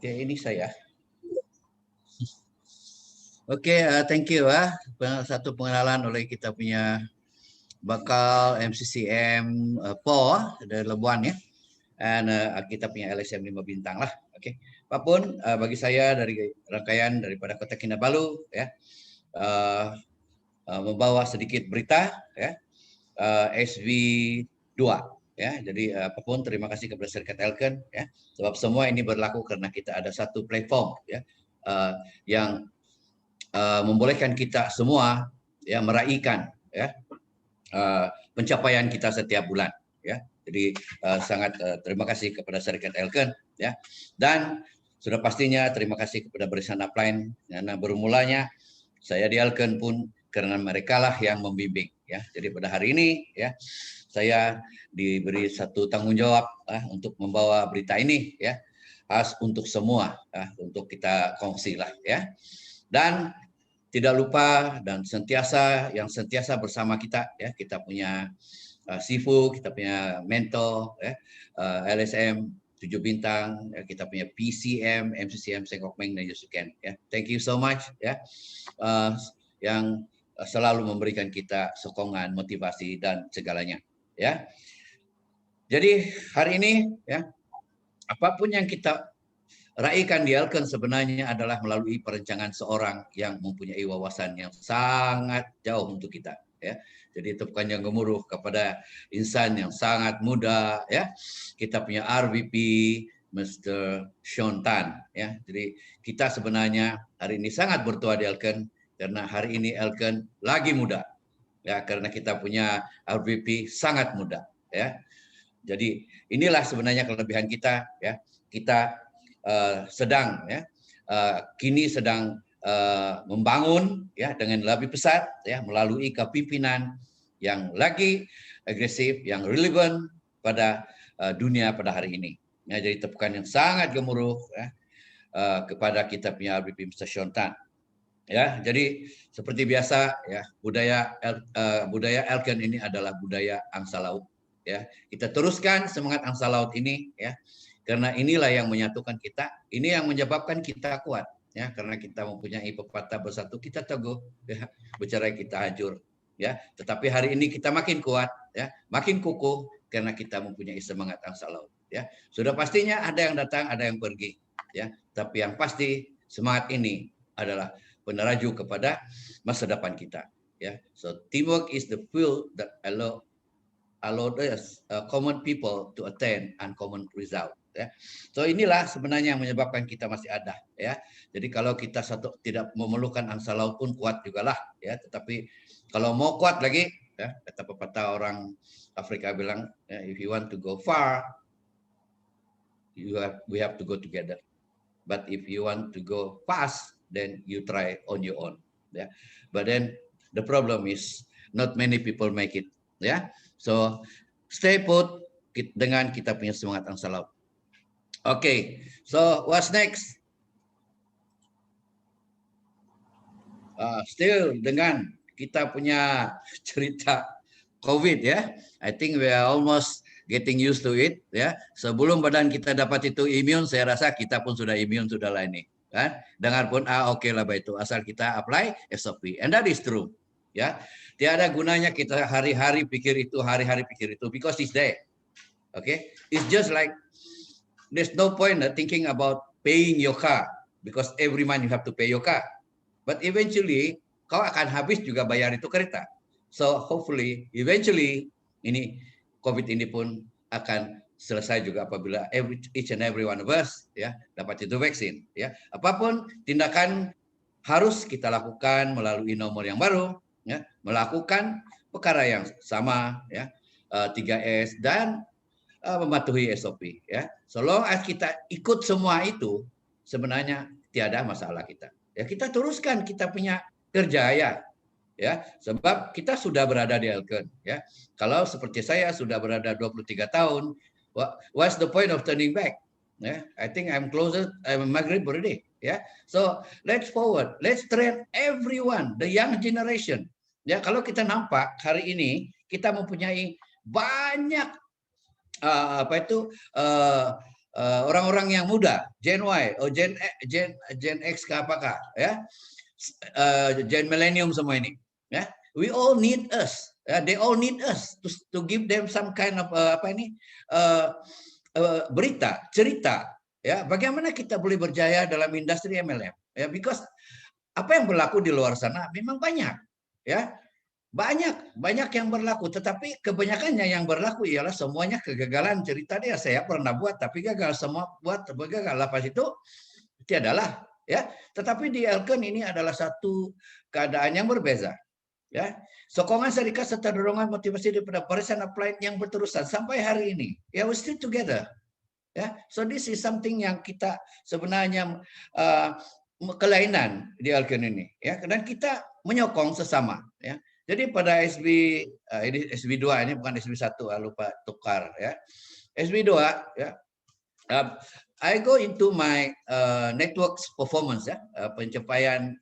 Oke, ini saya. Oke, thank you. Satu pengenalan oleh kita punya bakal MCCM PO dari Labuan ya. Dan kita punya LSM 5 bintang lah. Oke. Apapun bagi saya dari rangkaian daripada Kota Kinabalu ya. Membawa sedikit berita ya. SV2 ya. Jadi apapun terima kasih kepada Serikat Elken ya. Sebab semua ini berlaku karena kita ada satu platform ya yang membolehkan kita semua ya meraihkan ya pencapaian kita setiap bulan ya. Jadi sangat terima kasih kepada Serikat Elken ya. Dan sudah pastinya terima kasih kepada Barisan Upline karena bermulanya saya di Elken pun karena mereka lah yang membimbing ya. Jadi pada hari ini ya saya diberi satu tanggung jawab untuk membawa berita ini ya. Khas untuk semua untuk kita kongsi lah ya. Dan tidak lupa dan yang sentiasa bersama kita ya, kita punya Sifu, kita punya mentor ya, LSM 7 bintang, ya, kita punya PCM, MCCM, Sengkok Meng dan Yusuken ya. Thank you so much ya. Yang selalu memberikan kita sokongan, motivasi dan segalanya ya. Jadi hari ini ya apapun yang kita raihkan di Elken sebenarnya adalah melalui perencanaan seorang yang mempunyai wawasan yang sangat jauh untuk kita ya. Jadi tepukan yang gemuruh kepada insan yang sangat muda ya. Kita punya RVP Mr. Sean Tan ya. Jadi kita sebenarnya hari ini sangat bertuah di Elken karena hari ini Elken lagi muda ya, karena kita punya RVP sangat muda ya. Jadi inilah sebenarnya kelebihan kita ya. Kita kini sedang membangun ya dengan lebih pesat ya melalui kepemimpinan yang lagi agresif, yang relevan pada dunia pada hari ini. Ya, jadi tepukan yang sangat gemuruh ya, kepada kita punya RVP Mr. Sean Tan. Ya, jadi seperti biasa ya budaya Elken ini adalah budaya angsa laut ya. Kita teruskan semangat angsa laut ini ya. Karena inilah yang menyatukan kita, ini yang menyebabkan kita kuat ya, karena kita mempunyai pepatah bersatu kita teguh ya, bercerai kita hancur ya. Tetapi hari ini kita makin kuat ya, makin kukuh karena kita mempunyai semangat angsa laut ya. Sudah pastinya ada yang datang, ada yang pergi ya, tapi yang pasti semangat ini adalah peneraju kepada masa depan kita ya. So teamwork is the fuel that allow us common people to attain uncommon result ya. So inilah sebenarnya yang menyebabkan kita masih ada ya. Jadi kalau kita tidak memerlukan angsa laut pun kuat juga lah ya, tetapi kalau mau kuat lagi ya, kata pepatah orang Afrika bilang ya, if you want to go far we have to go together, but if you want to go fast then you try on your own ya. But then the problem is not many people make it ya. So stay put dengan kita punya semangat angsa laut. Okay, so what's next? Still dengan kita punya cerita COVID ya. I think we are almost getting used to it ya. Sebelum badan kita dapat itu imun, saya rasa kita pun sudah imun sudah lah ini. Kan? Dengar pun oke lah itu asal kita apply SOP. And that is true. Ya. Tiada gunanya kita hari-hari pikir itu because it's there. Okay? It's just like there's no point thinking about paying your car because every month you have to pay your car. But eventually kau akan habis juga bayar itu kereta. So hopefully eventually ini COVID ini pun akan selesai juga apabila each and every one of us ya dapat itu vaksin ya. Apapun tindakan harus kita lakukan melalui nomor yang baru ya, melakukan perkara yang sama ya, 3S dan mematuhi SOP ya. So long as kita ikut semua itu sebenarnya tiada masalah kita. Ya kita teruskan kita punya kerja ya. Sebab kita sudah berada di Elken ya. Kalau seperti saya sudah berada 23 tahun, what's the point of turning back? Ya, I think I'm Maghrib already ya. So let's forward, let's train everyone, the young generation. Ya, kalau kita nampak hari ini kita mempunyai banyak orang-orang yang muda, Gen Y, Gen X ke apakah, ya, Gen Millennium semua ini, ya, we all need us, they all need us to give them some kind of berita, cerita, ya, bagaimana kita boleh berjaya dalam industri MLM, ya, because apa yang berlaku di luar sana memang banyak, ya. Banyak yang berlaku, tetapi kebanyakannya yang berlaku ialah semuanya kegagalan. Cerita dia, saya pernah buat tapi gagal, semua buat gagal. Lepas itu tiadalah, ya. Tetapi di Elken ini adalah satu keadaan yang berbeza, ya. Sokongan serikat serta dorongan motivasi daripada barisan upline yang berterusan sampai hari ini, ya, we still together, ya. So this is something yang kita sebenarnya kelainan di Elken ini, ya, dan kita menyokong sesama, ya. Jadi pada ini SB2 ini bukan SB1, lupa tukar, ya. SB2, ya. I go into my networks performance, ya, pencapaian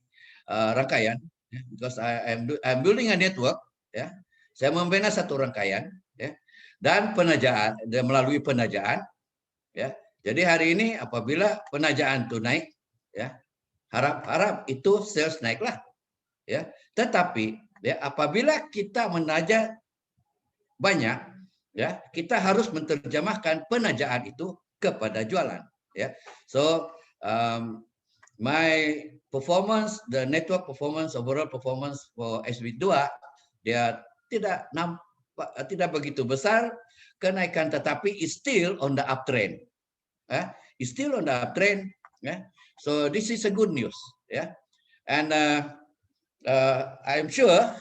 rangkaian, ya, because I'm building a network, ya. Saya membina satu rangkaian, ya, dan penajaan, dan melalui penajaan, ya. Jadi hari ini apabila penajaan itu naik, ya, harap itu sales naiklah, ya. Tetapi, ya, apabila kita menaja banyak, ya, kita harus menerjemahkan penajaan itu kepada jualan, ya. So my performance, the network performance, overall performance for SB2, dia tidak begitu besar kenaikan, tetapi is still on the uptrend, is still on the uptrend, ya. So this is a good news, ya. And I'm sure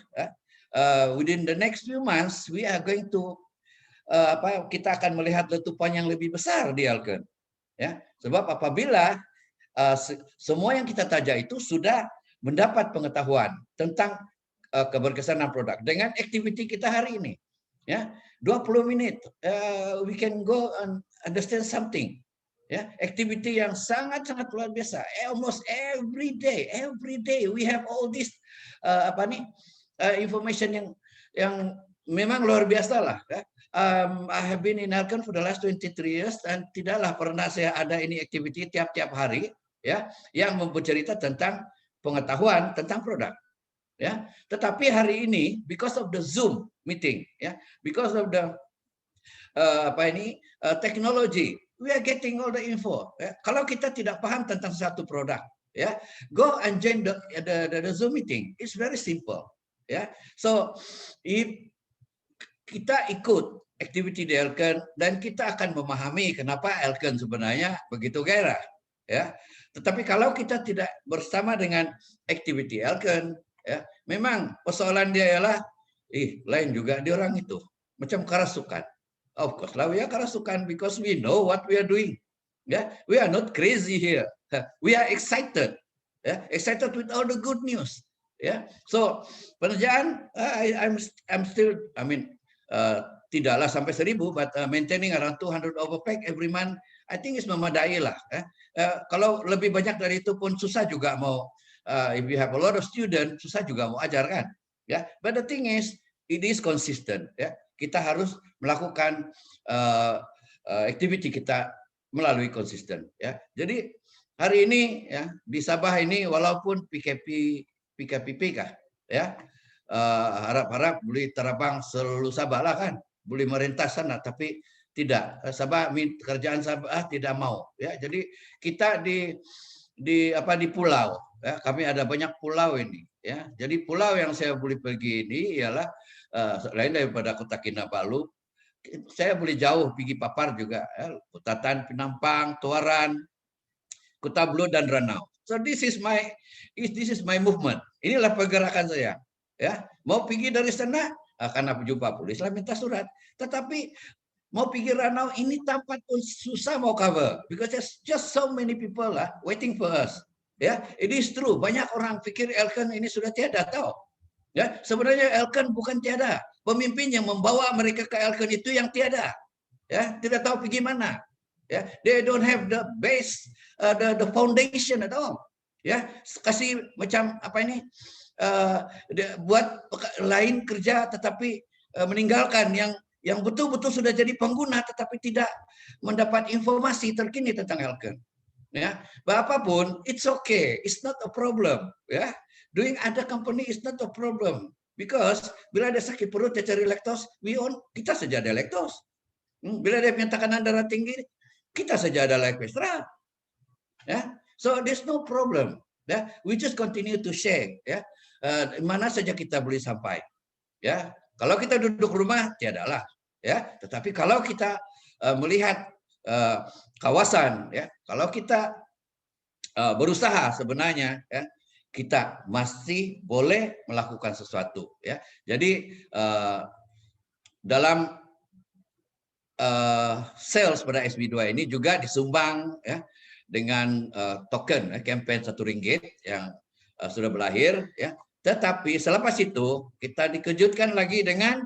within the next few months we are going to kita akan melihat letupan yang lebih besar di Elken, ya. Sebab apabila semua yang kita taja itu sudah mendapat pengetahuan tentang keberkesanan produk dengan aktiviti kita hari ini, ya, 20 menit we can go and understand something, ya, aktiviti yang sangat-sangat luar biasa. Almost every day we have all this information yang memang luar biasa lah, ya. I have been in Elken for the last 23 years dan tidaklah pernah saya ada ini activity tiap-tiap hari, ya, yang bercerita tentang pengetahuan tentang produk, ya. Tetapi hari ini because of the Zoom meeting, ya, because of the teknologi, we are getting all the info, ya. Kalau kita tidak paham tentang satu produk, ya, go and join the Zoom meeting. It's very simple, ya. So if kita ikut aktiviti di Elken dan kita akan memahami kenapa Elken sebenarnya begitu gairah, ya. Tetapi kalau kita tidak bersama dengan aktiviti Elken, ya, memang persoalan dia ialah lain juga di orang itu, macam kerasukan. Of course lah, we are kerasukan because we know what we are doing. Yeah, we are not crazy here. We are excited. Yeah, excited with all the good news. Yeah, so pengerjaan, I'm still, tidaklah sampai 1000, but maintaining around 200 overpack every month, I think is memadai lah. Kalau lebih banyak dari itu pun susah juga mau. If you have a lot of students, susah juga mau ajar kan. Ya, but the thing is, it is consistent. Ya, kita harus melakukan activity kita melalui konsisten. Ya, jadi hari ini, ya, di Sabah ini walaupun PKPP kah, ya, harap-harap boleh terbang seluruh Sabah lah kan, boleh merintah sana, tapi tidak. Sabah, kerjaan Sabah tidak mau. Ya, jadi kita di pulau. Ya, kami ada banyak pulau ini. Ya, jadi pulau yang saya boleh pergi ini ialah selain daripada Kota Kinabalu, saya boleh jauh pergi papar juga, ya, Kutatan, Penampang, Tuaran, Kota Belud dan Ranau. So this is my movement. Inilah pergerakan saya. Ya, mau pergi dari sana akan jumpa polis lah minta surat. Tetapi mau pergi Ranau ini tempat pun susah mau cover because there's just so many people lah waiting for us. Ya, it is true. Banyak orang pikir Elken ini sudah tiada, tahu. Ya, sebenarnya Elken bukan tiada. Pemimpin yang membawa mereka ke Elken itu yang tiada. Ya, tidak tahu pergi mana. Ya, they don't have the base, the foundation at all. Ya, kasih macam apa ini, buat lain kerja tetapi meninggalkan yang yang betul-betul sudah jadi pengguna tetapi tidak mendapat informasi terkini tentang Elken. Ya, apapun, it's okay, it's not a problem. Ya, doing other company is not a problem because bila dia sakit perut dia cari laktos, kita saja ada laktos. Bila dia punya tekanan darah tinggi, kita saja ada Lipestral. Ya, so there's no problem. Ya, we just continue to share. Ya, mana saja kita boleh sampai. Ya, kalau kita duduk rumah tiadalah. Ya, tetapi kalau kita melihat kawasan, ya, kalau kita berusaha sebenarnya, ya, kita masih boleh melakukan sesuatu. Ya, jadi dalam sales pada SB2 ini juga disumbang ya dengan token campaign RM1 yang sudah berakhir. Ya, tetapi selepas itu kita dikejutkan lagi dengan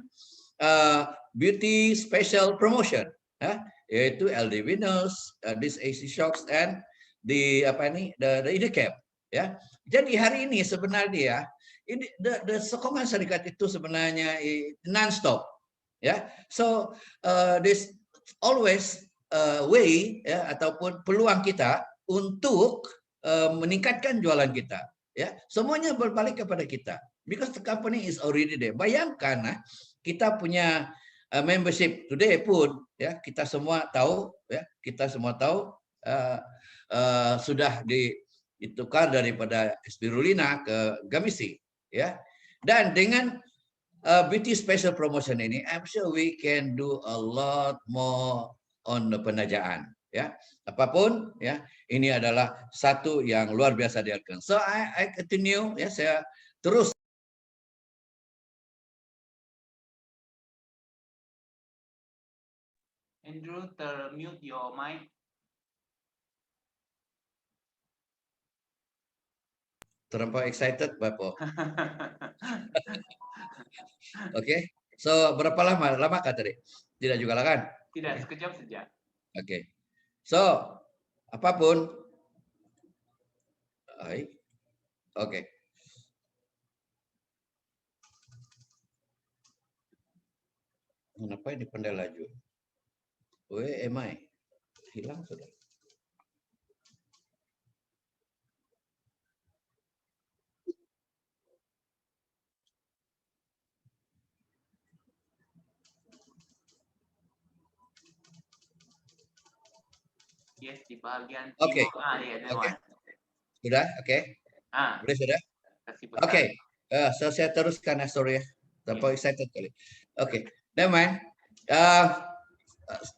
beauty special promotion, ya, yaitu LD Winners, this AC Shocks, and the IDCAP. Ya, jadi hari ini sebenarnya ini the sokongan syarikat itu sebenarnya non-stop. Ya, so this always way ya ataupun peluang kita untuk meningkatkan jualan kita. Ya, semuanya berbalik kepada kita. Because the company is already there. Bayangkan, kita punya membership today pun, ya, kita semua tahu, ya, sudah ditukar daripada Spirulina ke Gamisi, ya. Dan dengan beauty special promotion ini, I'm sure we can do a lot more on the penajaan. Ya, apapun, ya, ini adalah satu yang luar biasa dilakukan. So I continue, ya, saya terus. Andrew, termute your mic. Terlampau excited, Bapak. Oke, so berapa lama? Lama kah tadi? Tidak juga lah kan? Tidak, sekejap saja. Oke, so apapun, oke. Kenapa ini pandai laju? MI hilang sudah. Yes, di bagian Oke. ya, Sudah, oke. Boleh sudah? Oke. So saya teruskan ya, sorry ya. Terlalu excited kali. Oke. Nevermind.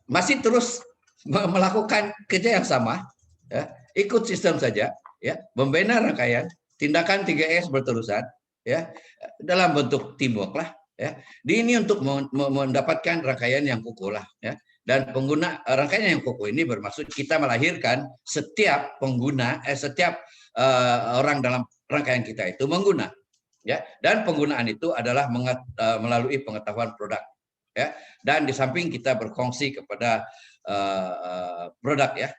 Masih terus melakukan kerja yang sama, ya, ikut sistem saja, ya, membina rangkaian, tindakan 3S berterusan, ya, dalam bentuk teamwork lah, ya. Ini untuk mendapatkan rangkaian yang kukuh lah, ya. Dan pengguna rangkaian yang kukuh ini bermaksud kita melahirkan setiap pengguna, setiap orang dalam rangkaian kita itu mengguna, ya. Dan penggunaan itu adalah melalui pengetahuan produk. Ya, dan di samping kita berkongsi kepada produk, ya,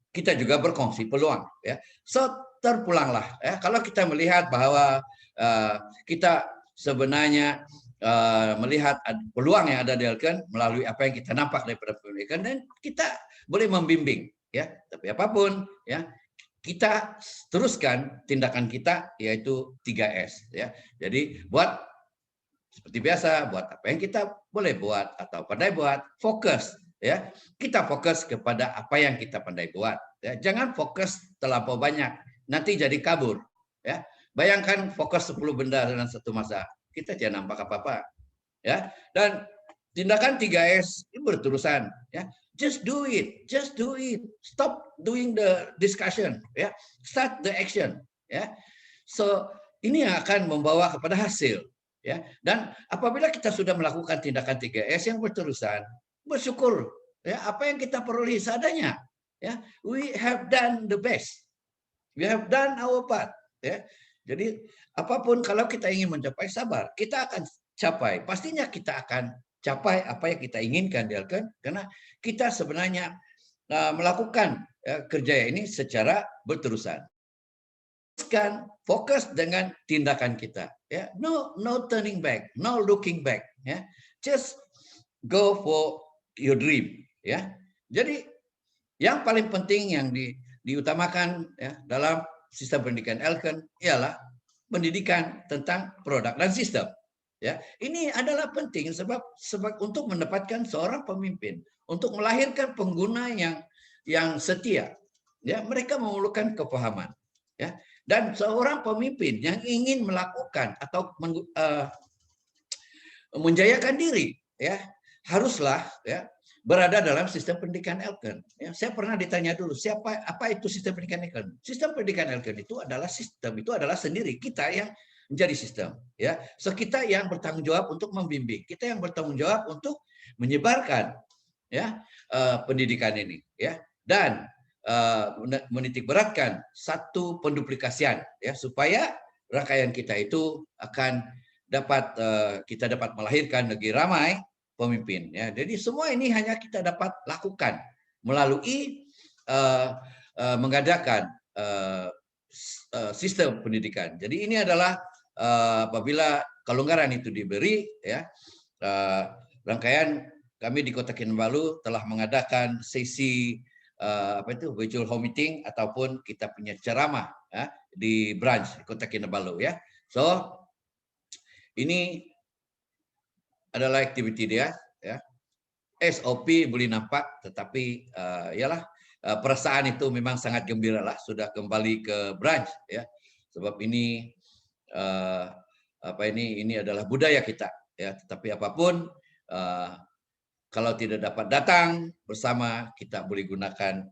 kita juga berkongsi peluang, ya. So terpulanglah, ya, kalau kita melihat bahwa kita sebenarnya melihat peluang yang ada di Elken melalui apa yang kita nampak daripada pendidikan, dan kita boleh membimbing, ya. Tapi apapun, ya, kita teruskan tindakan kita yaitu 3S, ya. Jadi buat seperti biasa, buat apa yang kita boleh buat atau pandai buat, fokus, ya. Kita fokus kepada apa yang kita pandai buat, ya. Jangan fokus terlampau banyak, nanti jadi kabur, ya. Bayangkan fokus 10 benda dalam satu masa, kita tidak nampak apa-apa, ya. Dan tindakan 3S ini berterusan, ya. Just do it, just do it. Stop doing the discussion, ya. Start the action, ya. So ini yang akan membawa kepada hasil. Ya, dan apabila kita sudah melakukan tindakan 3S yang berterusan, bersyukur, ya, apa yang kita peroleh seadanya, ya. We have done the best, we have done our part, ya. Jadi apapun, kalau kita ingin mencapai, sabar, kita akan capai, pastinya kita akan capai apa yang kita inginkan, karena kita sebenarnya melakukan kerja ini secara berterusan. Fokus dengan tindakan kita, ya. No turning back, no looking back, ya. just go for your dream, ya. Jadi yang paling penting yang diutamakan ya dalam sistem pendidikan Elken ialah pendidikan tentang produk dan sistem. Ya, ini adalah penting sebab untuk mendapatkan seorang pemimpin, untuk melahirkan pengguna yang setia. Ya, mereka memerlukan kepahaman. Ya, dan seorang pemimpin yang ingin melakukan atau menjayakan diri, ya haruslah ya berada dalam sistem pendidikan Elken. Ya, saya pernah ditanya dulu, apa itu sistem pendidikan Elken? Sistem pendidikan Elken itu adalah sendiri kita yang menjadi sistem. Ya, so kita yang bertanggung jawab untuk membimbing, kita yang bertanggung jawab untuk menyebarkan ya pendidikan ini, ya dan menitik beratkan satu penduplikasian ya supaya rangkaian kita itu akan kita dapat melahirkan negeri ramai pemimpin ya. Jadi semua ini hanya kita dapat lakukan melalui mengadakan sistem pendidikan. Jadi ini adalah apabila kelonggaran itu diberi ya, rangkaian kami di Kota Kinabalu telah mengadakan sesi virtual home meeting ataupun kita punya ceramah ya, di branch Kota Kinabalu ya. So ini adalah aktiviti dia ya. SOP boleh nampak tetapi ialah perasaan itu memang sangat gembira lah sudah kembali ke branch ya. Sebab ini ini adalah budaya kita ya, tetapi apapun kalau tidak dapat datang bersama kita boleh gunakan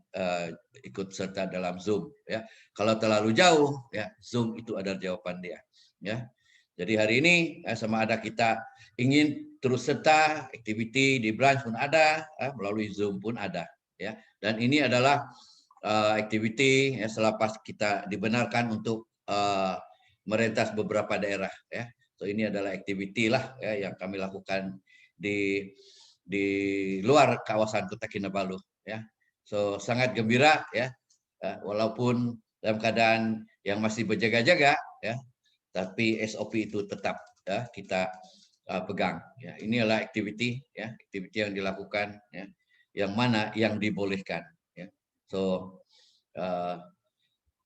ikut serta dalam Zoom ya. Kalau terlalu jauh ya Zoom itu adalah jawaban dia ya. Jadi hari ini sama ada kita ingin terus serta aktiviti di branch pun ada melalui Zoom pun ada ya. Dan ini adalah aktiviti selepas kita dibenarkan untuk merentas beberapa daerah ya. So ini adalah aktiviti lah ya, yang kami lakukan di luar kawasan Kota Kinabalu ya. So sangat gembira ya, walaupun dalam keadaan yang masih berjaga-jaga ya, tapi SOP itu tetap ya, kita pegang ya. Ini adalah aktiviti ya, aktiviti yang dilakukan ya, yang mana yang dibolehkan ya. So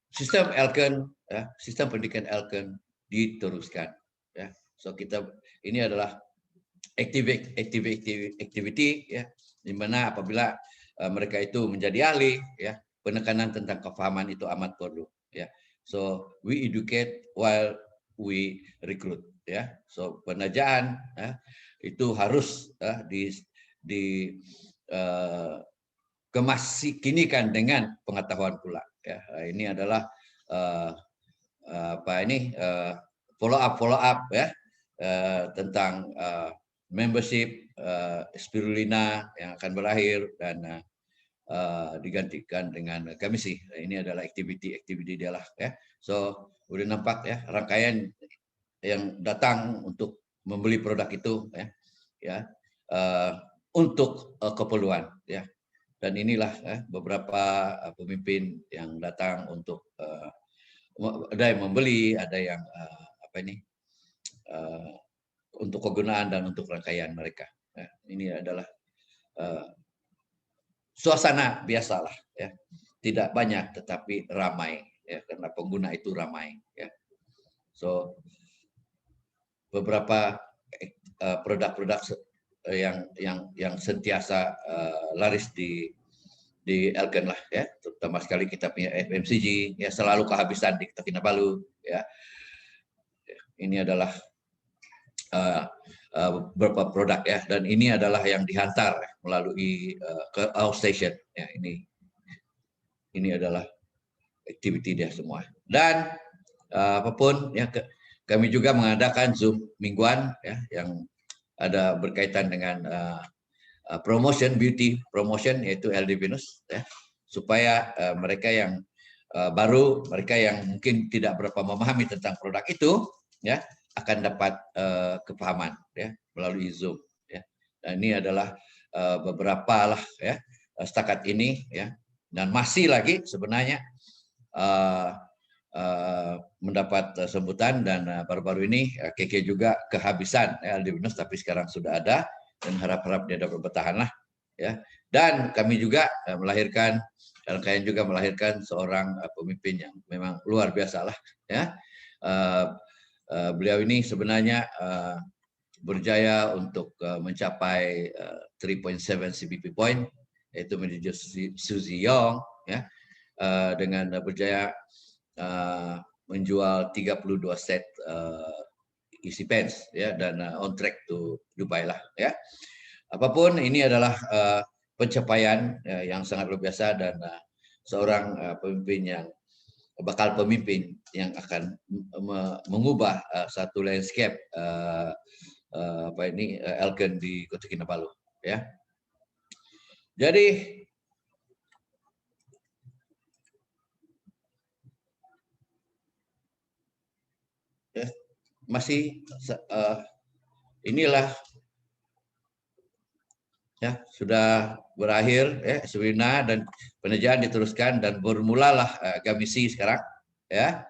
sistem Elken ya, sistem pendidikan Elken diteruskan ya. So ini adalah activity ya, di mana apabila mereka itu menjadi ahli ya, penekanan tentang kefahaman itu amat perlu ya. So we educate while we recruit ya. So penajaan ya, itu harus kinikan dengan pengetahuan pula ya. Ini adalah follow up ya tentang membership spirulina yang akan berakhir dan digantikan dengan komisi. Ini adalah aktiviti dia lah ya. So udah nampak ya rangkaian yang datang untuk membeli produk itu ya untuk keperluan ya. Dan inilah beberapa pemimpin yang datang untuk ada yang membeli, ada yang untuk kegunaan dan untuk rangkaian mereka. Ya, ini adalah suasana biasalah ya, tidak banyak tetapi ramai ya, karena pengguna itu ramai ya. So beberapa produk-produk yang sentiasa laris di Elken lah ya, terutama sekali kita punya FMCG ya, selalu kehabisan di Kota Kinabalu ya. Ini adalah beberapa produk ya, dan ini adalah yang dihantar melalui ke outstation ya. Ini adalah aktiviti dia semua. Dan apapun ya, kami juga mengadakan Zoom mingguan ya, yang ada berkaitan dengan beauty promotion, yaitu LD Venus ya, supaya mereka yang baru, mereka yang mungkin tidak berapa memahami tentang produk itu ya, akan dapat kepahaman ya melalui Zoom ya. Dan ini adalah beberapa lah ya setakat ini ya, dan masih lagi sebenarnya mendapat sambutan, dan baru-baru ini KK juga kehabisan LD Venus, tapi sekarang sudah ada dan harap-harap dia dapat bertahan lah, ya. Dan kami juga melahirkan, dan kalian juga melahirkan seorang pemimpin yang memang luar biasa lah, ya. Beliau ini sebenarnya berjaya untuk mencapai 3.7 CBP point, yaitu Manager Suzy Yong, ya, dengan berjaya menjual 32 set isi pens, ya, dan on track to Dubai lah, ya. Apapun ini adalah pencapaian yang sangat luar biasa, dan seorang pemimpin yang bakal pemimpin yang akan mengubah satu landscape Elken di Kota Kinabalu, ya. Jadi masih inilah, ya, sudah berakhir, ya, seminar dan pengerjaan diteruskan dan bermulalah Gamisi sekarang, ya.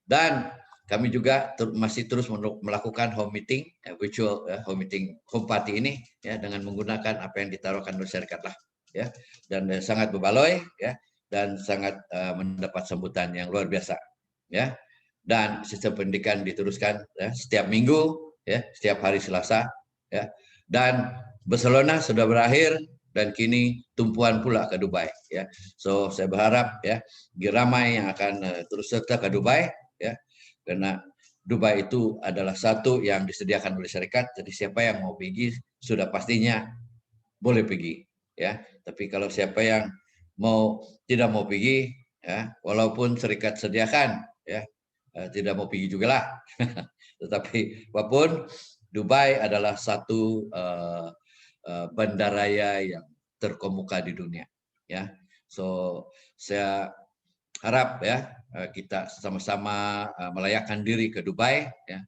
Dan kami juga masih terus melakukan home meeting, virtual home meeting, home party ini, ya, dengan menggunakan apa yang ditaruhkan oleh syarikat lah, ya, dan sangat berbaloi, ya, dan sangat mendapat sambutan yang luar biasa, ya. Dan sistem pendidikan diteruskan, ya, setiap minggu, ya, setiap hari Selasa, ya. Dan Barcelona sudah berakhir dan kini tumpuan pula ke Dubai, ya. So saya berharap, ya, ramai yang akan terus serta ke Dubai, ya, karena Dubai itu adalah satu yang disediakan oleh syarikat, jadi siapa yang mau pergi sudah pastinya boleh pergi, ya. Tapi kalau siapa yang tidak mau pergi, ya, walaupun syarikat sediakan, ya, tidak mau pergi juga lah. Tetapi apapun, Dubai adalah satu bandaraya yang terkemuka di dunia, ya. So saya harap, ya, kita sama-sama melayakkan diri ke Dubai, ya,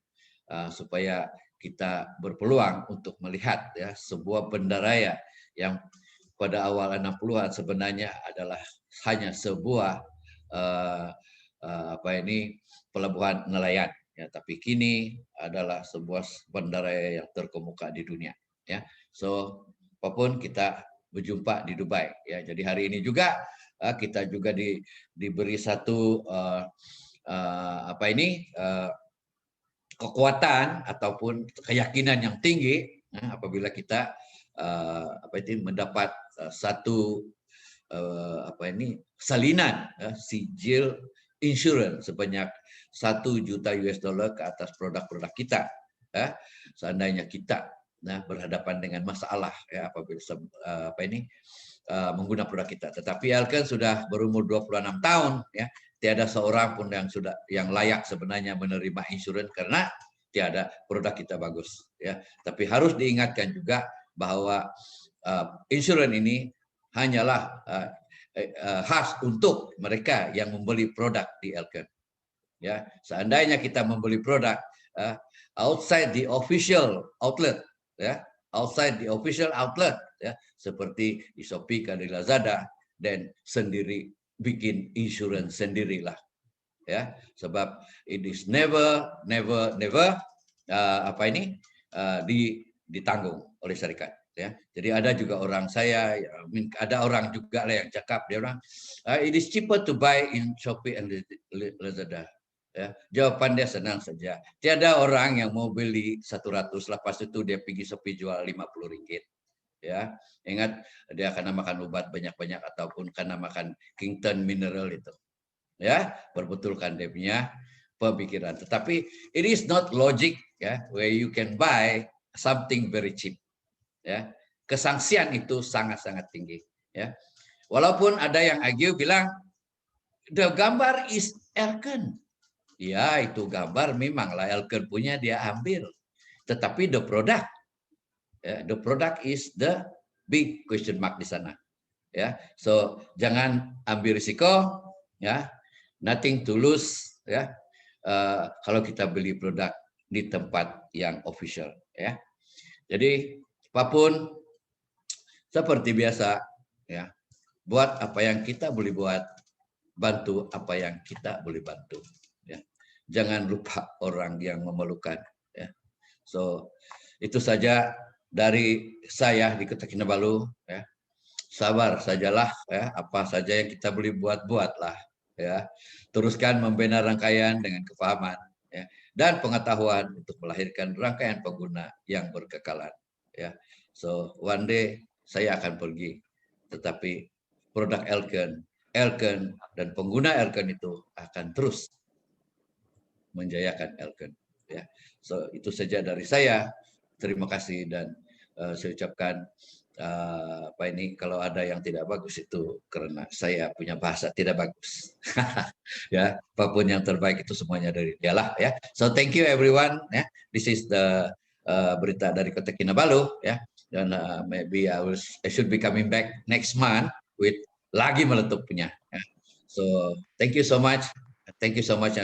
supaya kita berpeluang untuk melihat, ya, sebuah bandaraya yang pada awal 60-an sebenarnya adalah hanya sebuah pelabuhan nelayan, ya, tapi kini adalah sebuah bandaraya yang terkemuka di dunia, ya. So apapun kita berjumpa di Dubai, ya. Jadi hari ini juga kita juga diberi satu kekuatan ataupun keyakinan yang tinggi, apabila kita mendapat satu salinan sijil insurance sebanyak $1 juta ke atas produk-produk kita, ya. Seandainya kita berhadapan dengan masalah, ya, apabila menggunakan produk kita. Tetapi Elken sudah berumur 26 tahun, ya. Tiada seorang pun yang layak sebenarnya menerima insurans karena tiada produk kita bagus, ya. Tapi harus diingatkan juga bahwa insurans ini hanyalah khas untuk mereka yang membeli produk di Elken, ya. Seandainya kita membeli produk outside the official outlet, ya, ya, seperti di Shopee, di Lazada, dan sendiri bikin insurans sendirilah, ya, sebab it is never ditanggung oleh syarikat, ya. Jadi ada juga orang ada orang juga lah yang cakap, dia bilang it is cheaper to buy in Shopee and Lazada, ya. Jawaban dia senang saja, tiada orang yang mau beli 100 lepas itu dia pergi Shopee jual RM50, ya. Ingat, dia karena makan obat banyak-banyak ataupun karena makan Kington mineral itu, ya. Perbetulkan dia punya pemikiran. Tetapi it is not logic, ya, where you can buy something very cheap, ya. Kesangsian itu sangat-sangat tinggi, ya. Walaupun ada yang argue bilang the gambar is Elken, ya, itu gambar memanglah Elken punya, dia ambil, tetapi the product is the big question mark di sana, ya. So jangan ambil risiko, ya, nothing to lose, ya, kalau kita beli produk di tempat yang official, ya. Jadi apapun seperti biasa, ya, buat apa yang kita boleh buat, bantu apa yang kita boleh bantu, ya. Jangan lupa orang yang memerlukan, ya. So itu saja dari saya di Kota Kinabalu, ya, sabar sajalah, ya, apa saja yang kita boleh buat-buatlah, ya. Teruskan membina rangkaian dengan kefahaman, ya, dan pengetahuan untuk melahirkan rangkaian pengguna yang berkekalan, ya. So one day saya akan pergi, tetapi produk Elken dan pengguna Elken itu akan terus menjayakan Elken, ya. So itu saja dari saya. Terima kasih dan saya ucapkan kalau ada yang tidak bagus itu karena saya punya bahasa tidak bagus. Ya, apapun yang terbaik itu semuanya dari dialah, ya. So thank you everyone, ya. This is the berita dari Kota Kinabalu, ya. Dan maybe I should be coming back next month with lagi meletup punya. Ya. So thank you so much. Thank you so much.